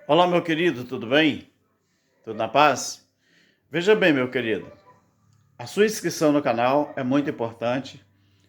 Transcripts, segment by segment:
Olá, meu querido, tudo bem? Tudo na paz? Veja bem, meu querido, a sua inscrição no canal é muito importante,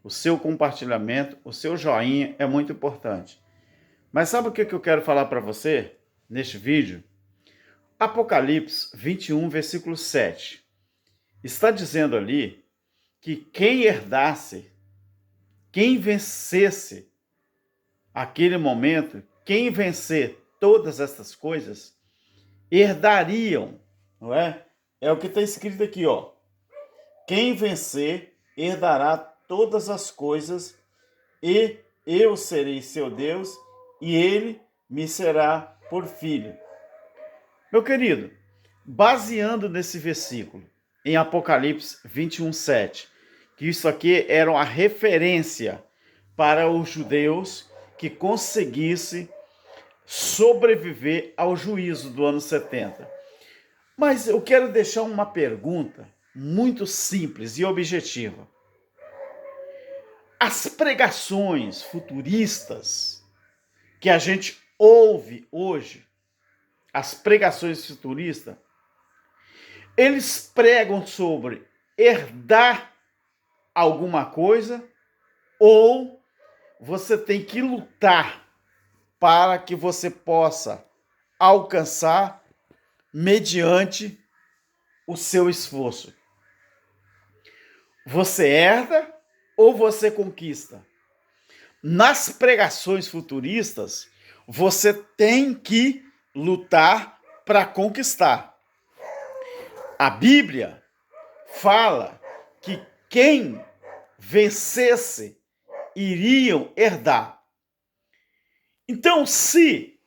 o seu compartilhamento, o seu joinha é muito importante. Mas sabe o que eu quero falar para você neste vídeo? Apocalipse 21, versículo 7. Está dizendo ali que quem herdasse, quem vencesse aquele momento, quem vencer todas essas coisas, herdariam, não é? É o que está escrito aqui, ó. Quem vencer herdará todas as coisas, e eu serei seu Deus, e ele me será por filho. Meu querido, baseando nesse versículo, em Apocalipse 21, 7, que isso aqui era uma referência para os judeus que conseguisse sobreviver ao juízo do ano 70. Mas eu quero deixar uma pergunta muito simples e objetiva. As pregações futuristas que a gente ouve hoje, as pregações futuristas, eles pregam sobre herdar alguma coisa ou você tem que lutar para que você possa alcançar mediante o seu esforço. Você herda ou você conquista? Nas pregações futuristas, você tem que lutar para conquistar. A Bíblia fala que quem vencesse iriam herdar. Então, se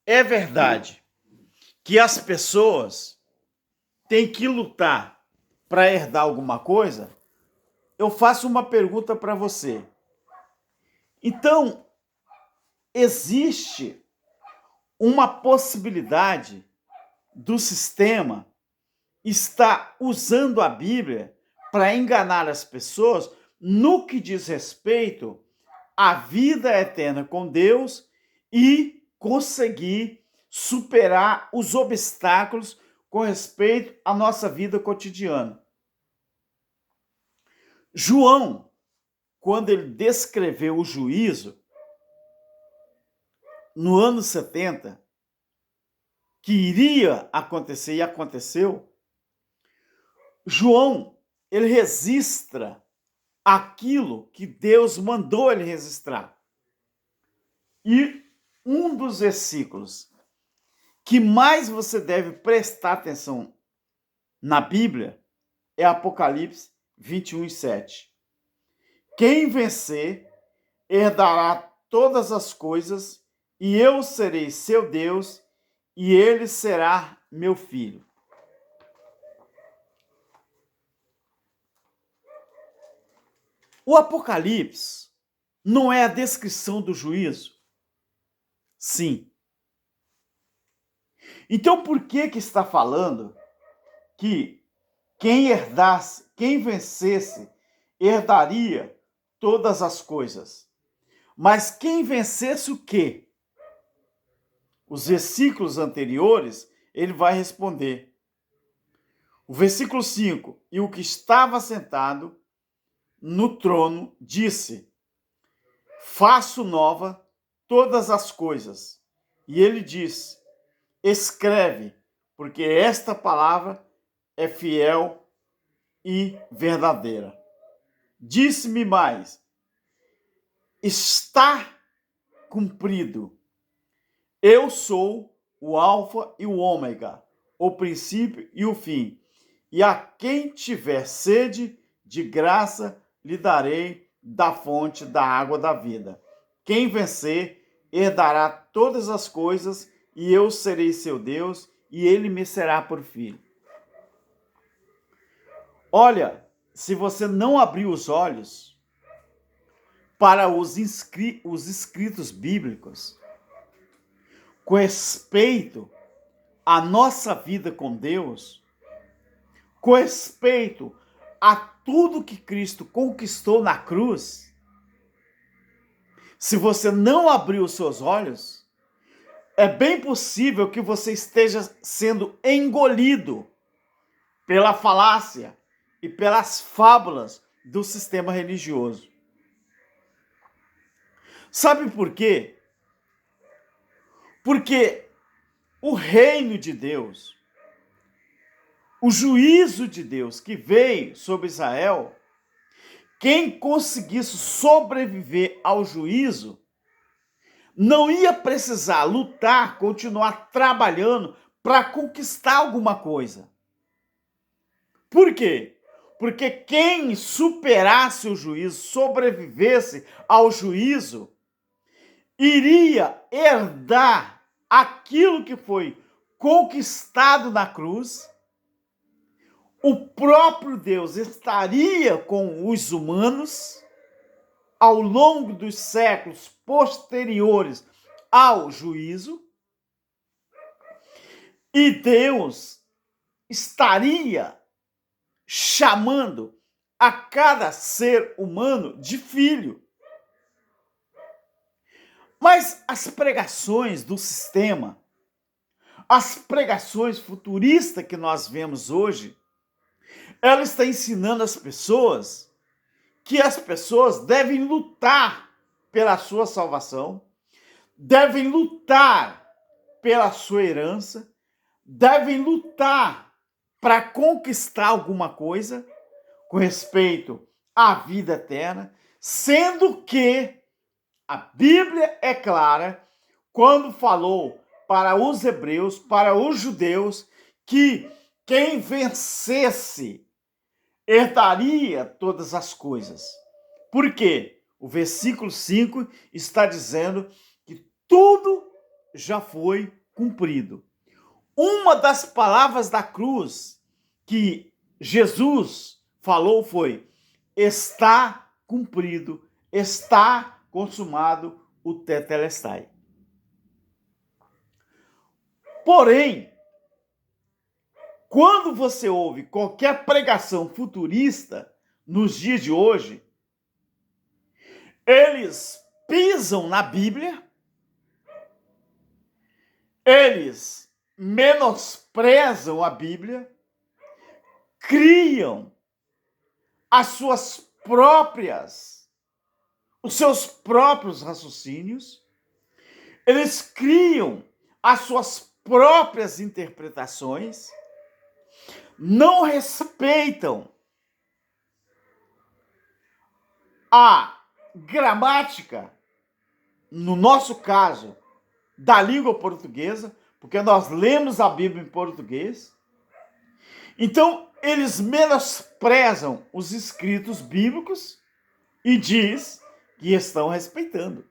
é verdade que as pessoas têm que lutar para herdar alguma coisa, eu faço uma pergunta para você. Então, existe uma possibilidade do sistema estar usando a Bíblia para enganar as pessoas no que diz respeito à vida eterna com Deus e conseguir superar os obstáculos com respeito à nossa vida cotidiana. João, quando ele descreveu o juízo, no ano 70, que iria acontecer e aconteceu, João, ele registra aquilo que Deus mandou ele registrar. E um dos versículos que mais você deve prestar atenção na Bíblia é Apocalipse 21, 7. Quem vencer herdará todas as coisas, e eu serei seu Deus, e ele será meu filho. O Apocalipse não é a descrição do juízo? Sim. Então por que está falando que quem herdasse, quem vencesse, herdaria todas as coisas? Mas quem vencesse o quê? Os versículos anteriores, ele vai responder. O versículo 5, e o que estava sentado no trono disse: faço nova todas as coisas. E ele diz: escreve, porque esta palavra é fiel e verdadeira. Disse-me mais: está cumprido. Eu sou o Alfa e o Ômega, o princípio e o fim. E a quem tiver sede, de graça lhe darei da fonte da água da vida. Quem vencer, herdará todas as coisas, e eu serei seu Deus, e ele me será por filho. Olha, se você não abrir os olhos para os escritos bíblicos com respeito à nossa vida com Deus, com respeito a tudo que Cristo conquistou na cruz, se você não abrir os seus olhos, é bem possível que você esteja sendo engolido pela falácia e pelas fábulas do sistema religioso. Sabe por quê? Porque o reino de Deus, o juízo de Deus que veio sobre Israel, quem conseguisse sobreviver ao juízo, não ia precisar lutar, continuar trabalhando para conquistar alguma coisa. Por quê? Porque quem superasse o juízo, sobrevivesse ao juízo, iria herdar aquilo que foi conquistado na cruz. O próprio Deus estaria com os humanos ao longo dos séculos posteriores ao juízo, e Deus estaria chamando a cada ser humano de filho. Mas as pregações do sistema, as pregações futuristas que nós vemos hoje, ela está ensinando as pessoas que as pessoas devem lutar pela sua salvação, devem lutar pela sua herança, devem lutar para conquistar alguma coisa com respeito à vida eterna, sendo que a Bíblia é clara quando falou para os hebreus, para os judeus, que quem vencesse herdaria todas as coisas. Por quê? O versículo 5 está dizendo que tudo já foi cumprido. Uma das palavras da cruz que Jesus falou foi: está cumprido, está consumado o tetelestai. Porém, quando você ouve qualquer pregação futurista nos dias de hoje, eles pisam na Bíblia, eles menosprezam a Bíblia, criam os seus próprios raciocínios, eles criam as suas próprias interpretações, não respeitam a gramática, no nosso caso, da língua portuguesa, porque nós lemos a Bíblia em português. Então, eles menosprezam os escritos bíblicos e diz que estão respeitando.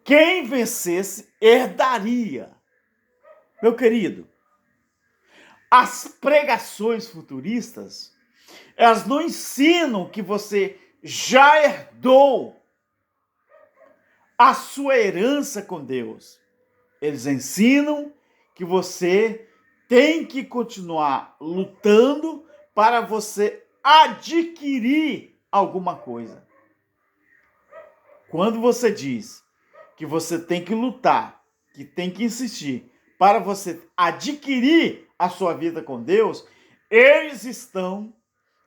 Quem vencesse herdaria. Meu querido, as pregações futuristas, elas não ensinam que você já herdou a sua herança com Deus. Eles ensinam que você tem que continuar lutando para você adquirir alguma coisa. Quando você diz que você tem que lutar, que tem que insistir para você adquirir a sua vida com Deus, eles estão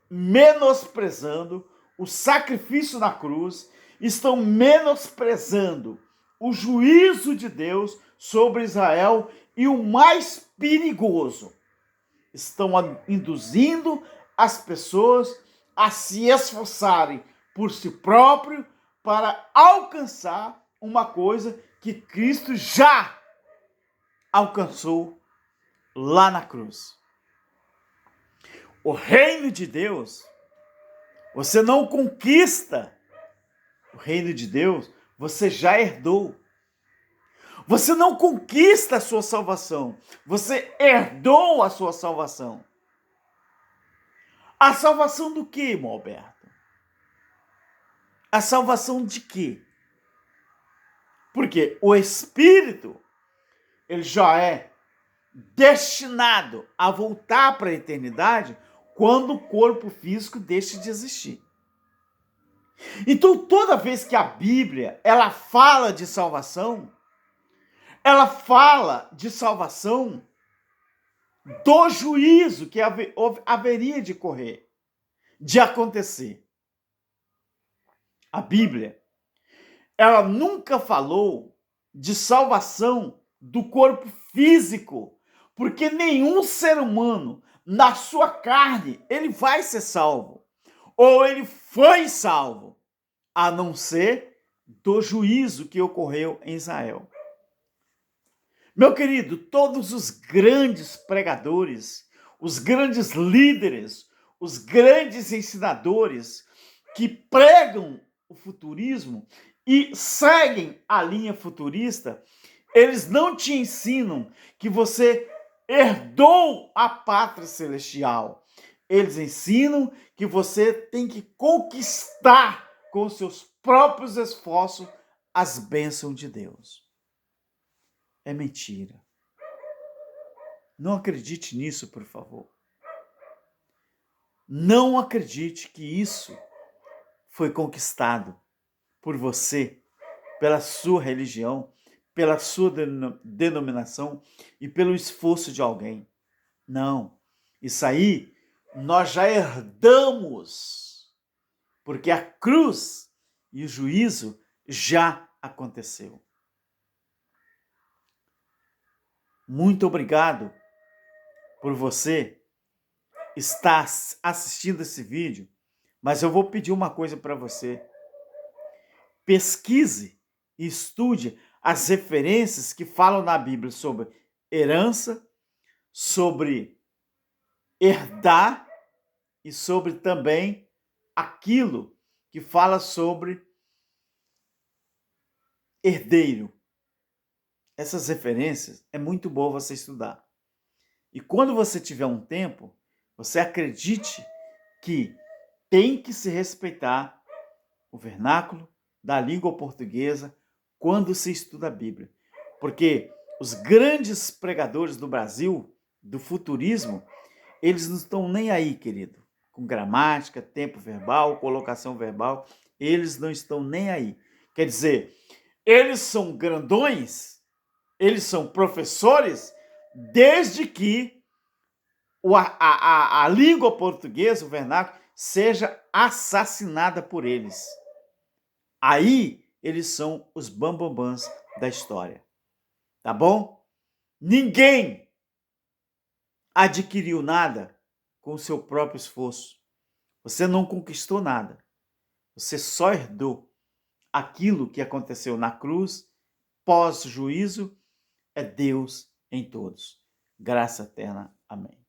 menosprezando o sacrifício na cruz, estão menosprezando o juízo de Deus sobre Israel e o mais perigoso, estão induzindo as pessoas a se esforçarem por si próprio para alcançar uma coisa que Cristo já alcançou lá na cruz. O reino de Deus, você não conquista. O reino de Deus, você já herdou. Você não conquista a sua salvação, você herdou a sua salvação. A salvação do quê, irmão Alberto? A salvação de quê? Porque o Espírito, ele já é destinado a voltar para a eternidade quando o corpo físico deixa de existir. Então, toda vez que a Bíblia ela fala de salvação, ela fala de salvação do juízo que haveria de acontecer. A Bíblia, ela nunca falou de salvação do corpo físico, porque nenhum ser humano, na sua carne, ele vai ser salvo, ou ele foi salvo, a não ser do juízo que ocorreu em Israel. Meu querido, todos os grandes pregadores, os grandes líderes, os grandes ensinadores que pregam o futurismo e seguem a linha futurista, eles não te ensinam que você herdou a pátria celestial. Eles ensinam que você tem que conquistar com seus próprios esforços as bênçãos de Deus. É mentira. Não acredite nisso, por favor. Não acredite que isso foi conquistado por você, pela sua religião, pela sua denominação e pelo esforço de alguém. Não. Isso aí nós já herdamos, porque a cruz e o juízo já aconteceu. Muito obrigado por você estar assistindo esse vídeo, mas eu vou pedir uma coisa para você. Pesquise e estude as referências que falam na Bíblia sobre herança, sobre herdar e sobre também aquilo que fala sobre herdeiro. Essas referências é muito bom você estudar. E quando você tiver um tempo, você acredite que tem que se respeitar o vernáculo da língua portuguesa quando se estuda a Bíblia. Porque os grandes pregadores do Brasil, do futurismo, eles não estão nem aí, querido, com gramática, tempo verbal, colocação verbal, eles não estão nem aí. Quer dizer, eles são grandões, eles são professores, desde que a língua portuguesa, o vernáculo, seja assassinada por eles. Aí eles são os bambambãs da história. Tá bom? Ninguém adquiriu nada com o seu próprio esforço. Você não conquistou nada. Você só herdou aquilo que aconteceu na cruz, pós-juízo, é Deus em todos. Graça eterna. Amém.